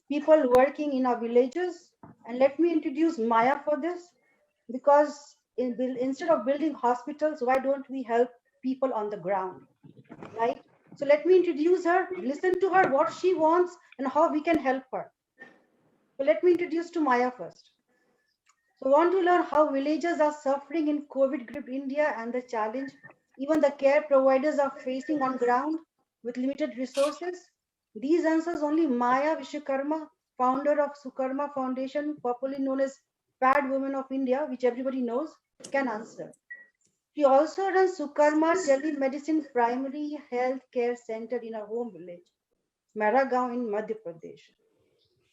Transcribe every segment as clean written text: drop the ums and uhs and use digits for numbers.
people working in our villages. And let me introduce Maya for this, because instead of building hospitals, why don't we help people on the ground, right? So let me introduce her, listen to her, what she wants and how we can help her. So let me introduce to Maya first. So want to learn how villagers are suffering in COVID gripped India and the challenge even the care providers are facing on ground with limited resources? These answers only Maya Vishwakarma, founder of Sukarma Foundation, popularly known as Bad Women of India, which everybody knows, can answer. She also runs Sukarma Telemedicine Primary Health Care Center in her home village, Maragaon in Madhya Pradesh.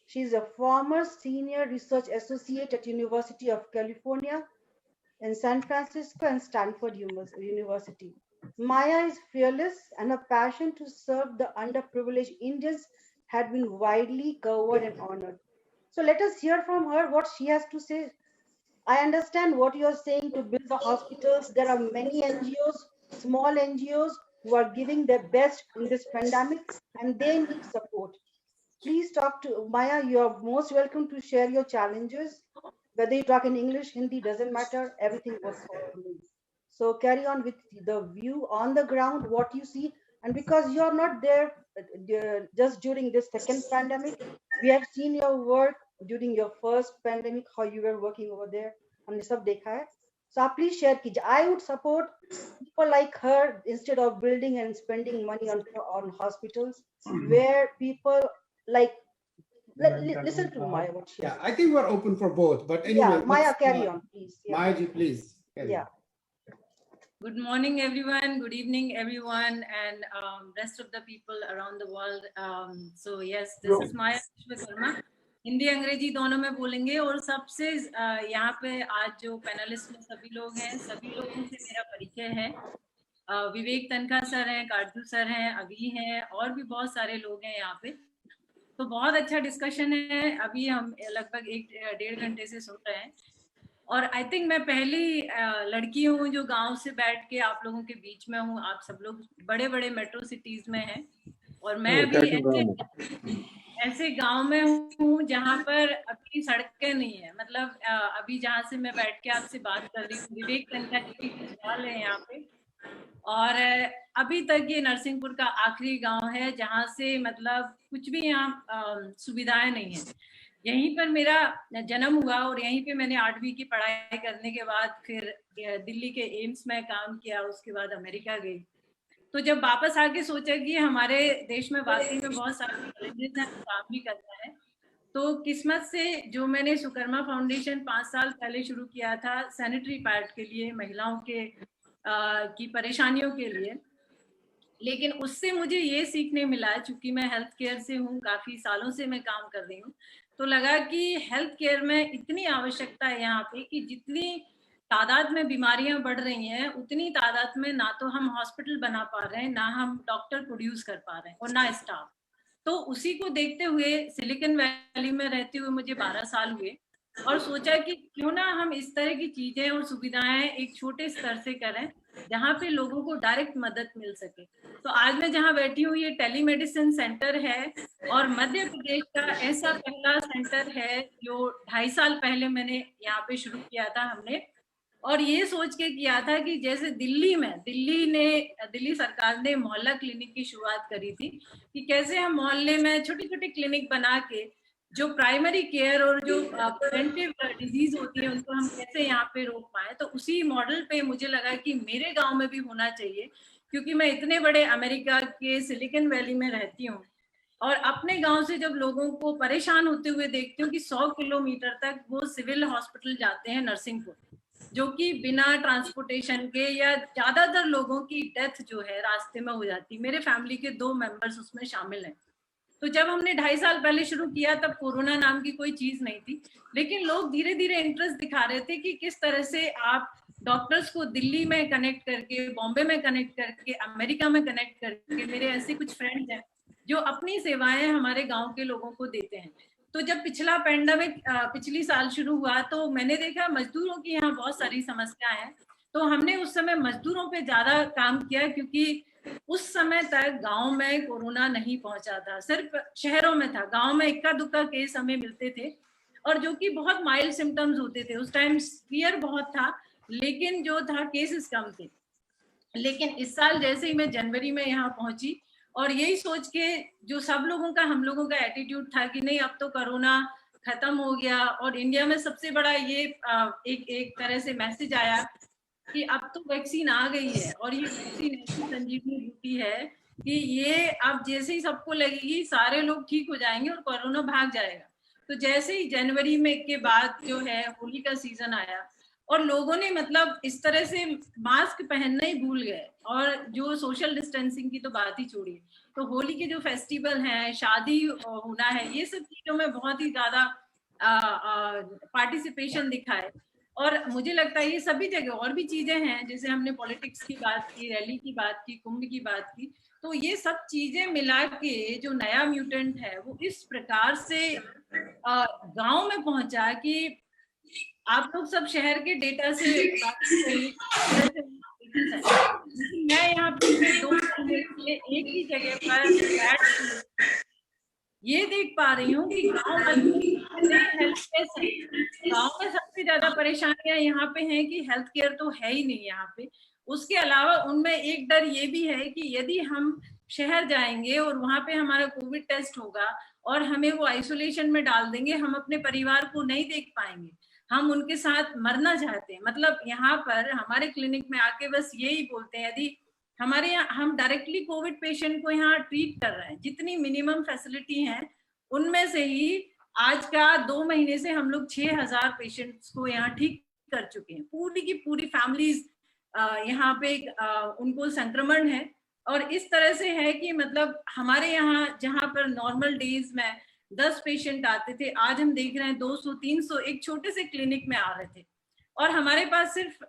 She is a former senior research associate at University of California in San Francisco and Stanford University. Maya is fearless and her passion to serve the underprivileged Indians had been widely covered and honored. So let us hear from her what she has to say. I understand what you are saying to build the hospitals. There are many NGOs, small NGOs, who are giving their best in this pandemic and they need support. Please talk to Maya. You are most welcome to share your challenges. Whether you talk in English, Hindi, doesn't matter. Everything works for me. So carry on with the view on the ground, what you see. And because you're not there just during this second pandemic, we have seen your work during your first pandemic, how you were working over there. हमने सब देखा है. So आप please share कीजिए. I would support people like her instead of building and spending money on hospitals where people like listen to Maya what she Yeah, I think we're open for both. But anyway, yeah, Maya, carry on, please. Yeah. Maya ji, please. Yeah. Good morning, everyone. Good evening, everyone, and rest of the people around the world. So yes, this is Maya Vishwakarma. Hindi अंग्रेजी दोनों में बोलेंगे और सबसे यहाँ पे आज जो पैनलिस्ट में सभी लोग हैं, सभी लोगों से मेरा परिचय है. विवेक तनखा सर हैं, काजू सर हैं, अभी हैं और भी बहुत सारे लोग हैं यहाँ पे. तो बहुत अच्छा डिस्कशन है. अभी हम लगभग 1-1.5 घंटे से सुन रहे हैं और आई थिंक मैं पहली लड़की हूँ जो गांव से बैठ के आप लोगों के बीच में हूँ. आप सब लोग बड़े बड़े मेट्रो सिटीज में हैं और मैं अभी ऐसे गांव में हूँ जहाँ पर अभी सड़कें नहीं है. मतलब अभी जहाँ से मैं बैठ के आपसे बात कर रही हूँ, विवेक तनखा जी की ससुराल है यहाँ पे और अभी तक ये नरसिंहपुर का आखिरी गांव है जहाँ से मतलब कुछ भी यहाँ सुविधाएं नहीं है. यहीं पर मेरा जन्म हुआ और यहीं पे मैंने 8वीं की पढ़ाई करने के बाद फिर दिल्ली के एम्स में काम किया. उसके बाद अमेरिका गई. तो जब वापस आके सोचा कि हमारे देश में वाकई में बहुत सारे चैलेंजेस हैं, काम भी करना है, तो किस्मत से जो मैंने सुकर्मा फाउंडेशन 5 साल पहले शुरू किया था सैनिटरी पैड के लिए, महिलाओं के की परेशानियों के लिए. लेकिन उससे मुझे ये सीखने मिला, चूंकि मैं हेल्थ केयर से हूँ, काफी सालों से मैं काम कर रही हूँ, तो लगा कि हेल्थ केयर में इतनी आवश्यकता है यहाँ पे कि जितनी तादाद में बीमारियां बढ़ रही हैं उतनी तादाद में ना तो हम हॉस्पिटल बना पा रहे हैं, ना हम डॉक्टर प्रोड्यूस कर पा रहे हैं और ना स्टाफ. तो उसी को देखते हुए सिलिकॉन वैली में रहते हुए मुझे 12 साल हुए और सोचा कि क्यों ना हम इस तरह की चीजें और सुविधाएं एक छोटे स्तर से करें जहाँ पे लोगों को डायरेक्ट मदद मिल सके. तो आज मैं जहाँ बैठी हूँ ये टेलीमेडिसिन सेंटर है और मध्य प्रदेश का ऐसा पहला सेंटर है जो 2.5 साल पहले मैंने यहाँ पे शुरू किया था हमने. और ये सोच के किया था कि जैसे दिल्ली सरकार ने मोहल्ला क्लिनिक की शुरुआत करी थी कि कैसे हम मोहल्ले में छोटे छोटे क्लिनिक बना के जो प्राइमरी केयर और जो प्रिवेंटिव डिजीज होती है उनको हम कैसे यहाँ पे रोक पाए. तो उसी मॉडल पे मुझे लगा कि मेरे गांव में भी होना चाहिए, क्योंकि मैं इतने बड़े अमेरिका के सिलिकॉन वैली में रहती हूँ और अपने गांव से जब लोगों को परेशान होते हुए देखती हूँ कि 100 किलोमीटर तक वो सिविल हॉस्पिटल जाते हैं नरसिंहपुर, जो कि बिना ट्रांसपोर्टेशन के, या ज्यादातर लोगों की डेथ जो है रास्ते में हो जाती. मेरे फैमिली के 2 मेंबर्स उसमें शामिल हैं. तो जब हमने 2.5 साल पहले शुरू किया तब कोरोना नाम की कोई चीज नहीं थी, लेकिन लोग धीरे धीरे इंटरेस्ट दिखा रहे थे कि किस तरह से आप डॉक्टर्स को दिल्ली में कनेक्ट करके, बॉम्बे में कनेक्ट करके, अमेरिका में कनेक्ट करके. मेरे ऐसे कुछ फ्रेंड्स हैं जो अपनी सेवाएं हमारे गांव के लोगों को देते हैं. तो जब पिछला पैंडेमिक पिछली साल शुरू हुआ तो मैंने देखा मजदूरों की यहाँ बहुत सारी समस्या है. तो हमने उस समय मजदूरों पे ज्यादा काम किया, क्योंकि उस समय तक गांव में कोरोना नहीं पहुंचा था, सिर्फ शहरों में था। गांव में इक्का दुक्का केस हमें मिलते थे और जो कि बहुत माइल्ड सिम्टम्स होते थे। उस टाइम फियर बहुत था, लेकिन जो था केसेस कम थे। लेकिन इस साल जैसे ही मैं जनवरी में यहाँ पहुंची और यही सोच के, जो सब लोगों का, हम लोगों का एटीट्यूड था कि नहीं अब तो कोरोना खत्म हो गया, और इंडिया में सबसे बड़ा ये एक तरह से मैसेज आया कि अब तो वैक्सीन आ गई है, और ये वैक्सीन ऐसी संजीवनी बूटी है कि ये अब जैसे ही सबको लगेगी सारे लोग ठीक हो जाएंगे और कोरोना भाग जाएगा। तो जैसे ही जनवरी में के बाद जो है होली का सीजन आया और लोगों ने मतलब इस तरह से मास्क पहनना ही भूल गए, और जो सोशल डिस्टेंसिंग की तो बात ही छोड़िए। तो होली के जो फेस्टिवल हैं, शादी होना है, ये सब चीजों में बहुत ही ज्यादा पार्टिसिपेशन दिखा है। और मुझे लगता है ये सभी जगह और भी चीजें हैं, जैसे हमने पॉलिटिक्स की बात की, रैली की बात की, कुंभ की बात की, तो ये सब चीजें मिला के जो नया म्यूटेंट है वो इस प्रकार से गांव में पहुंचा कि आप लोग सब शहर के डेटा से मैं यहाँ पे 2 महीने से एक ही जगह पर बैठ ये देख पा रही हूँ कि गांव में हेल्थ केयर गांव में सबसे ज्यादा परेशानियां यहाँ पे हैं कि हेल्थ केयर तो है ही नहीं यहाँ पे। उसके अलावा उनमें एक डर ये भी है कि यदि हम शहर जाएंगे और वहां पे हमारा कोविड टेस्ट होगा और हमें वो आइसोलेशन में डाल देंगे, हम अपने परिवार को नहीं देख पाएंगे, हम उनके साथ मरना चाहते हैं। मतलब यहाँ पर हमारे क्लिनिक में आके बस यही बोलते हैं, यदि हमारे यहाँ हम डायरेक्टली कोविड पेशेंट को यहाँ ट्रीट कर रहे हैं, जितनी मिनिमम फैसिलिटी है उनमें से ही आज का 2 महीने से हम लोग 6000 पेशेंट्स को यहाँ ठीक कर चुके हैं। पूरी की पूरी फैमिलीज यहाँ पे उनको संक्रमण है, और इस तरह से है कि मतलब हमारे यहाँ जहाँ पर नॉर्मल डेज में 10 पेशेंट आते थे, आज हम देख रहे हैं 200-300 एक छोटे से क्लिनिक में आ रहे थे। और हमारे पास सिर्फ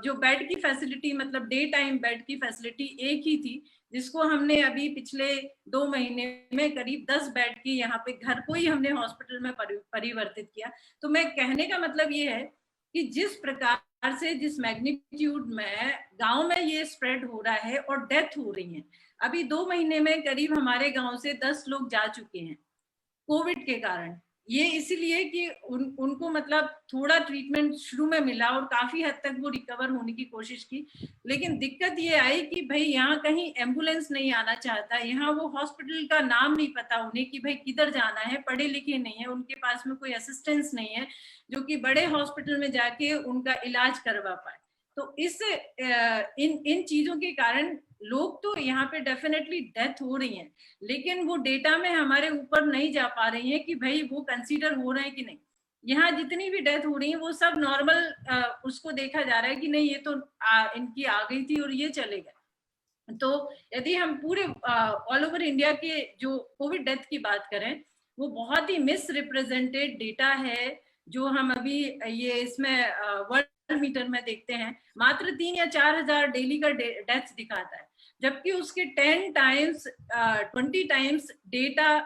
जो बेड की फैसिलिटी, मतलब डे टाइम बेड की फैसिलिटी एक ही थी, जिसको हमने अभी पिछले 2 महीने में करीब 10 बेड की यहाँ पे घर को ही हमने हॉस्पिटल में परिवर्तित किया। तो मैं कहने का मतलब ये है कि जिस प्रकार से, जिस मैग्नीट्यूड में गांव में ये स्प्रेड हो रहा है और डेथ हो रही है, अभी 2 महीने में करीब हमारे गांव से 10 लोग जा चुके हैं कोविड के कारण। ये इसलिए कि उनको मतलब थोड़ा ट्रीटमेंट शुरू में मिला और काफी हद तक वो रिकवर होने की कोशिश की, लेकिन दिक्कत ये आई कि भाई यहाँ कहीं एम्बुलेंस नहीं आना चाहता, यहाँ वो हॉस्पिटल का नाम नहीं पता उन्हें कि भाई किधर जाना है, पढ़े लिखे नहीं है, उनके पास में कोई असिस्टेंस नहीं है जो कि बड़े हॉस्पिटल में जाके उनका इलाज करवा पाए। तो इस इन चीजों के कारण लोग तो यहाँ पे डेफिनेटली डेथ हो रही है, लेकिन वो डेटा में हमारे ऊपर नहीं जा पा रही है कि भाई वो कंसीडर हो रहे हैं कि नहीं। यहाँ जितनी भी डेथ हो रही है वो सब नॉर्मल उसको देखा जा रहा है कि नहीं ये तो इनकी आ गई थी और ये चले गए। तो यदि हम पूरे ऑल ओवर इंडिया के जो कोविड डेथ की बात करें, वो बहुत ही मिस रिप्रेजेंटेड डेटा है जो हम अभी ये इसमें वर्ल्ड मीटर में देखते हैं। मात्र 3 या 4 हजार डेली का डेथ दिखाता है, जबकि उसके 10 टाइम्स 20 टाइम्स डेटा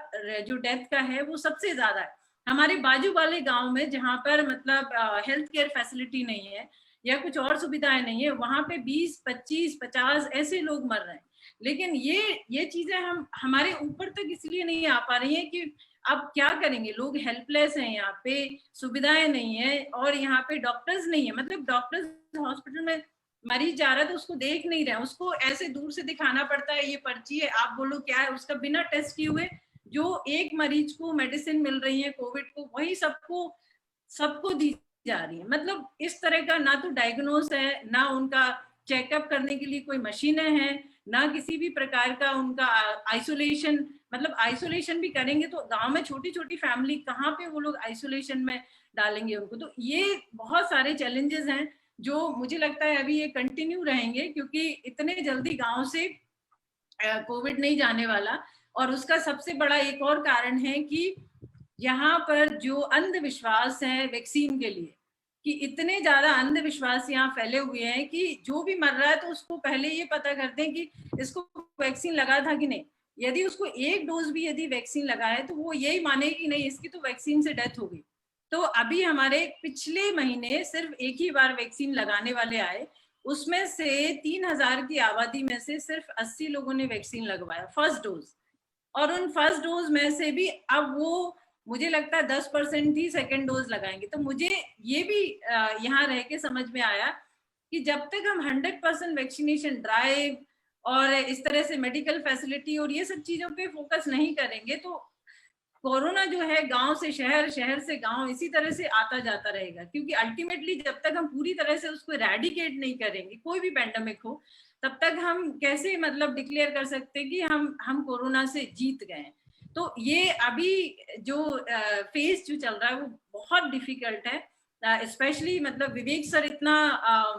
जो डेथ का है वो सबसे ज्यादा है हमारे बाजू वाले गांव में, जहां पर मतलब हेल्थ केयर फैसिलिटी नहीं है या कुछ और सुविधाएं नहीं है, वहां पे 20, 25, 50 ऐसे लोग मर रहे हैं। लेकिन ये चीजें हम हमारे ऊपर तक इसलिए नहीं आ पा रही है कि अब क्या करेंगे, लोग हेल्पलेस हैं, यहाँ पे सुविधाएं नहीं है और यहाँ पे डॉक्टर्स नहीं है। मतलब डॉक्टर्स हॉस्पिटल में मरीज जा रहा है तो उसको देख नहीं रहे, उसको ऐसे दूर से दिखाना पड़ता है, ये पर्ची है आप बोलो क्या है, उसका बिना टेस्ट किए हुए जो एक मरीज को मेडिसिन मिल रही है कोविड को, वही सबको दी जा रही है। मतलब इस तरह का ना तो डायग्नोस है, ना उनका चेकअप करने के लिए कोई मशीनें हैं, ना किसी भी प्रकार का उनका आइसोलेशन। मतलब आइसोलेशन भी करेंगे तो गांव में छोटी छोटी फैमिली कहाँ पे वो लोग आइसोलेशन में डालेंगे उनको। तो ये बहुत सारे चैलेंजेस हैं जो मुझे लगता है अभी ये कंटिन्यू रहेंगे, क्योंकि इतने जल्दी गांव से कोविड नहीं जाने वाला। और उसका सबसे बड़ा एक और कारण है कि यहाँ पर जो अंधविश्वास है वैक्सीन के लिए, कि इतने ज्यादा अंधविश्वास यहाँ फैले हुए हैं कि जो भी मर रहा है तो उसको पहले ये पता करते हैं कि इसको वैक्सीन लगा था कि नहीं। यदि उसको एक डोज भी यदि वैक्सीन लगा है तो वो यही माने कि नहीं इसकी तो वैक्सीन से डेथ हो गई। तो अभी हमारे पिछले महीने सिर्फ एक ही बार वैक्सीन लगाने वाले आए, उसमें से 3000 की आबादी में से सिर्फ 80 लोगों ने वैक्सीन लगवाया फर्स्ट डोज, और उन फर्स्ट डोज में से भी अब वो मुझे लगता है 10% ही सेकेंड डोज लगाएंगे। तो मुझे ये भी यहाँ रह के समझ में आया कि जब तक हम 100% वैक्सीनेशन ड्राइव और इस तरह से मेडिकल फैसिलिटी और ये सब चीजों पे फोकस नहीं करेंगे तो कोरोना जो है गांव से शहर, शहर से गांव, इसी तरह से आता जाता रहेगा। क्योंकि अल्टीमेटली जब तक हम पूरी तरह से उसको इरेडिकेट नहीं करेंगे, कोई भी पैंडेमिक हो, तब तक हम कैसे मतलब डिक्लेयर कर सकते हैं कि हम कोरोना से जीत गए। तो ये अभी जो फेज जो चल रहा है वो बहुत डिफिकल्ट है। स्पेशली मतलब विवेक सर इतना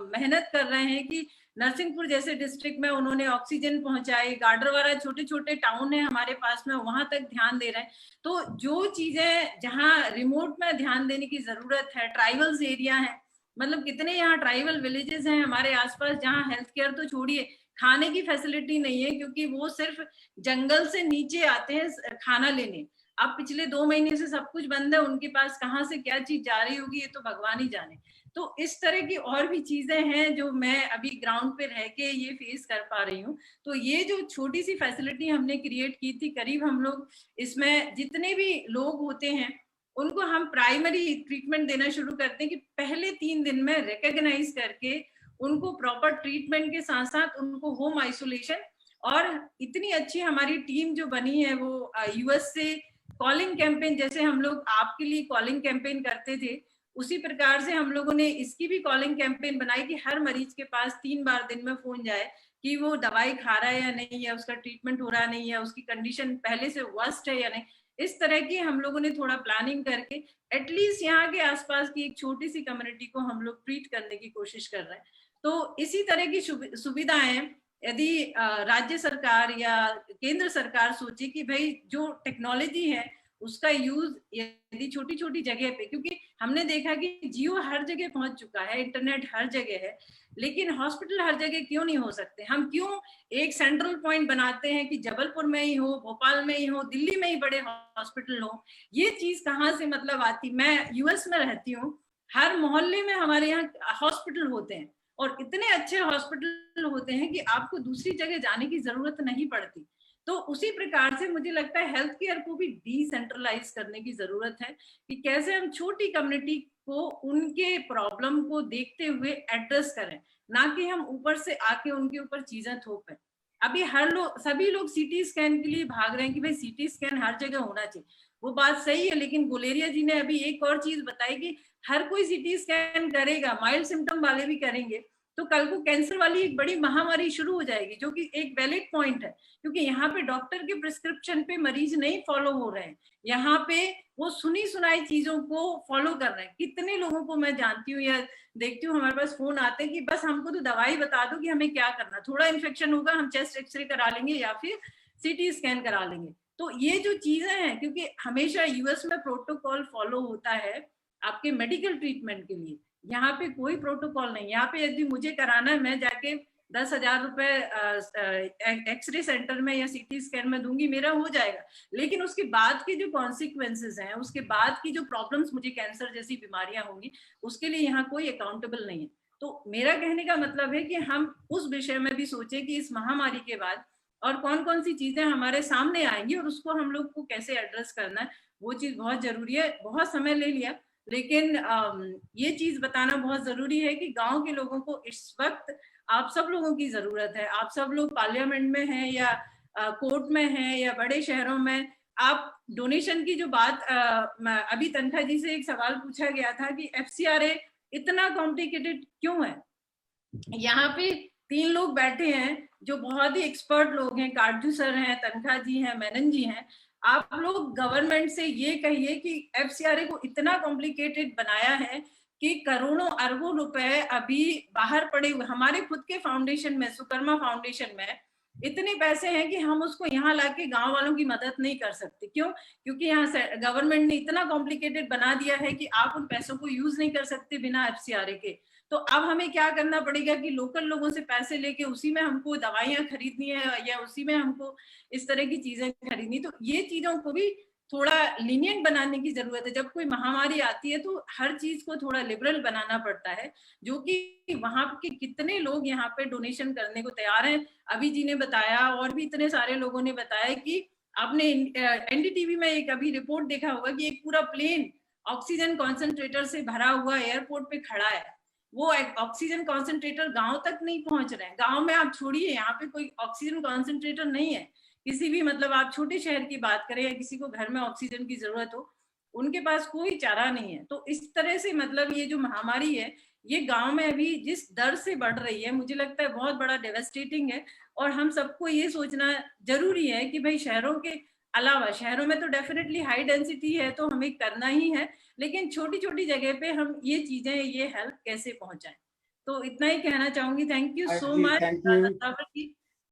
मेहनत कर रहे हैं कि नरसिंहपुर जैसे डिस्ट्रिक्ट में उन्होंने ऑक्सीजन पहुंचाए, गाडरवारा छोटे छोटे टाउन है हमारे पास में, वहां तक ध्यान दे रहे हैं। तो जो चीजें जहाँ रिमोट में ध्यान देने की जरूरत है, ट्राइबल्स एरिया है, मतलब कितने यहाँ ट्राइबल विलेजेस हैं हमारे आसपास जहाँ हेल्थ केयर तो छोड़िए, खाने की फैसिलिटी नहीं है, क्योंकि वो सिर्फ जंगल से नीचे आते हैं खाना लेने। अब पिछले 2 महीने से सब कुछ बंद है, उनके पास कहाँ से क्या चीज जा रही होगी ये तो भगवान ही जाने। तो इस तरह की और भी चीजें हैं जो मैं अभी ग्राउंड पे रह के ये फेस कर पा रही हूँ। तो ये जो छोटी सी फैसिलिटी हमने क्रिएट की थी, करीब हम लोग इसमें जितने भी लोग होते हैं उनको हम प्राइमरी ट्रीटमेंट देना शुरू करते हैं कि पहले 3 दिन में रिकॉग्नाइज करके उनको प्रॉपर ट्रीटमेंट के साथ साथ उनको होम आइसोलेशन। और इतनी अच्छी हमारी टीम जो बनी है वो यूएस से कॉलिंग कैंपेन, जैसे हम लोग आपके लिए कॉलिंग कैंपेन करते थे उसी प्रकार से हम लोगों ने इसकी भी कॉलिंग कैंपेन बनाई कि हर मरीज के पास 3 बार दिन में फोन जाए कि वो दवाई खा रहा है या नहीं है, उसका ट्रीटमेंट हो रहा नहीं है, उसकी कंडीशन पहले से वर्स्ट है या नहीं। इस तरह की हम लोगों ने थोड़ा प्लानिंग करके एटलीस्ट यहाँ के आसपास की एक छोटी सी कम्युनिटी को हम लोग ट्रीट करने की कोशिश कर रहे हैं। तो इसी तरह की सुविधाएं यदि राज्य सरकार या केंद्र सरकार सोचे कि भाई जो टेक्नोलॉजी है उसका यूज यदि छोटी छोटी जगह पे, क्योंकि हमने देखा कि जियो हर जगह पहुंच चुका है, इंटरनेट हर जगह है, लेकिन हॉस्पिटल हर जगह क्यों नहीं हो सकते? हम क्यों एक सेंट्रल पॉइंट बनाते हैं कि जबलपुर में ही हो, भोपाल में ही हो, दिल्ली में ही बड़े हॉस्पिटल हो? ये चीज कहाँ से मतलब आती? मैं यूएस में रहती हूँ, हर मोहल्ले में हमारे यहाँ हॉस्पिटल होते हैं और इतने अच्छे हॉस्पिटल होते हैं कि आपको दूसरी जगह जाने की जरूरत नहीं पड़ती। तो उसी प्रकार से मुझे लगता है हेल्थ केयर को भी डिसेंट्रलाइज करने की जरूरत है कि कैसे हम छोटी कम्युनिटी को उनके प्रॉब्लम को देखते हुए एड्रेस करें, ना कि हम ऊपर से आके उनके ऊपर चीजें थोपें। अभी सभी लोग सीटी स्कैन के लिए भाग रहे हैं कि भाई सीटी स्कैन हर जगह होना चाहिए। वो बात सही है, लेकिन गुलेरिया जी ने अभी एक और चीज बताई कि हर कोई सीटी स्कैन करेगा, माइल्ड सिम्टम वाले भी करेंगे, तो कल को कैंसर वाली एक बड़ी महामारी शुरू हो जाएगी, जो कि एक वैलिड पॉइंट है। क्योंकि यहाँ पे डॉक्टर के प्रिस्क्रिप्शन पे मरीज नहीं फॉलो हो रहे हैं, यहाँ पे वो सुनी सुनाई चीजों को फॉलो कर रहे हैं। कितने लोगों को मैं जानती हूँ या देखती हूँ, हमारे पास फोन आते हैं कि बस हमको तो दवाई बता दो कि हमें क्या करना, थोड़ा इन्फेक्शन होगा हम चेस्ट एक्सरे करा लेंगे या फिर सीटी स्कैन करा लेंगे। तो ये जो चीजें हैं, क्योंकि हमेशा यूएस में प्रोटोकॉल फॉलो होता है आपके मेडिकल ट्रीटमेंट के लिए, यहाँ पे कोई प्रोटोकॉल नहीं। यहाँ पे यदि मुझे कराना है, मैं जाके 10,000 रुपए एक्सरे सेंटर में या सीटी स्कैन में दूंगी, मेरा हो जाएगा, लेकिन उसके बाद के जो कॉन्सिक्वेंसेस हैं, उसके बाद की जो प्रॉब्लम्स, मुझे कैंसर जैसी बीमारियां होंगी, उसके लिए यहाँ कोई अकाउंटेबल नहीं है। तो मेरा कहने का मतलब है कि हम उस विषय में भी सोचें कि इस महामारी के बाद और कौन कौन सी चीजें हमारे सामने आएंगी और उसको हम लोग को कैसे एड्रेस करना है, वो चीज बहुत जरूरी है। बहुत समय ले लिया, लेकिन ये चीज बताना बहुत जरूरी है कि गांव के लोगों को इस वक्त आप सब लोगों की जरूरत है। आप सब लोग पार्लियामेंट में हैं या कोर्ट में हैं या बड़े शहरों में, आप डोनेशन की जो बात अभी तनखा जी से एक सवाल पूछा गया था कि एफसीआरए इतना कॉम्प्लिकेटेड क्यों है। यहाँ पे 3 लोग बैठे हैं जो बहुत ही एक्सपर्ट लोग हैं, काटजू सर हैं, तनखा जी हैं, मेनन जी हैं। आप लोग गवर्नमेंट से ये कहिए कि एफसीआरए को इतना कॉम्प्लिकेटेड बनाया है कि करोड़ों अरबों रुपए अभी बाहर पड़े हुए हमारे खुद के फाउंडेशन में, सुकर्मा फाउंडेशन में इतने पैसे हैं कि हम उसको यहाँ लाके गांव वालों की मदद नहीं कर सकते। क्यों? क्योंकि यहाँ गवर्नमेंट ने इतना कॉम्प्लिकेटेड बना दिया है कि आप उन पैसों को यूज नहीं कर सकते बिना एफसीआरए के। तो अब हमें क्या करना पड़ेगा कि लोकल लोगों से पैसे लेके उसी में हमको दवाइयां खरीदनी है या उसी में हमको इस तरह की चीजें खरीदनी। तो ये चीजों को भी थोड़ा लीनियंट बनाने की जरूरत है। जब कोई महामारी आती है तो हर चीज को थोड़ा लिबरल बनाना पड़ता है, जो कि वहां के कितने लोग यहाँ पे डोनेशन करने को तैयार हैं। अभी जी ने बताया और भी इतने सारे लोगों ने बताया कि आपने एनडीटीवी में एक अभी रिपोर्ट देखा होगा कि एक पूरा प्लेन ऑक्सीजन कॉन्सेंट्रेटर से भरा हुआ एयरपोर्ट पे खड़ा है। वो ऑक्सीजन कॉन्सेंट्रेटर गांव तक नहीं पहुंच रहे हैं। गांव में आप छोड़िए, यहाँ पे कोई ऑक्सीजन कॉन्सेंट्रेटर नहीं है। किसी भी मतलब आप छोटे शहर की बात करें या किसी को घर में ऑक्सीजन की जरूरत हो, उनके पास कोई चारा नहीं है। तो इस तरह से मतलब ये जो महामारी है ये गांव में अभी जिस दर से बढ़ रही है, मुझे लगता है बहुत बड़ा डेवास्टेटिंग है। और हम सबको ये सोचना जरूरी है कि भाई शहरों के अलावा, शहरों में तो डेफिनेटली हाई डेंसिटी है तो हमें करना ही है, लेकिन छोटी छोटी जगह पे हम ये चीजें, ये हेल्प कैसे पहुंचाएं। तो इतना ही कहना चाहूंगी। Thank you so much. Thank you.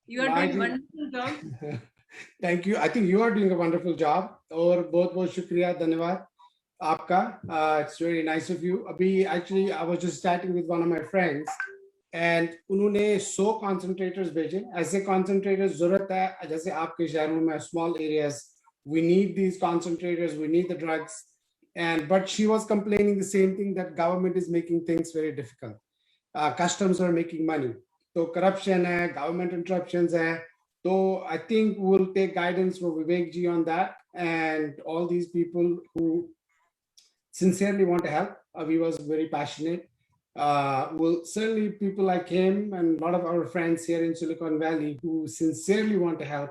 You are doing wonderful job. Thank you. I think you are doing a wonderful job. और बहुत बहुत शुक्रिया, धन्यवाद आपका. It's very nice of you. अभी actually I was just chatting with one of my friends and उन्होंने 100 concentrators भेजे. ऐसे concentrators जरूरत है जैसे आपके शहरों में small areas. We need these concentrators. We need the drugs. And but she was complaining the same thing, that government is making things very difficult. Customs are making money. तो corruption है, government interruptions है. So I think we'll take guidance from Vivek ji on that, and all these people who sincerely want to help. He was very passionate. Will certainly people like him and a lot of our friends here in Silicon Valley who sincerely want to help.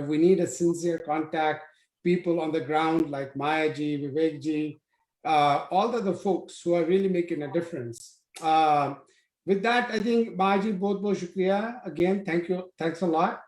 We need a sincere contact, people on the ground like Maya ji, Vivek ji, all the other folks who are really making a difference. With that, I think Maya ji, बहुत बहुत शुक्रिया again. Thank you. Thanks a lot.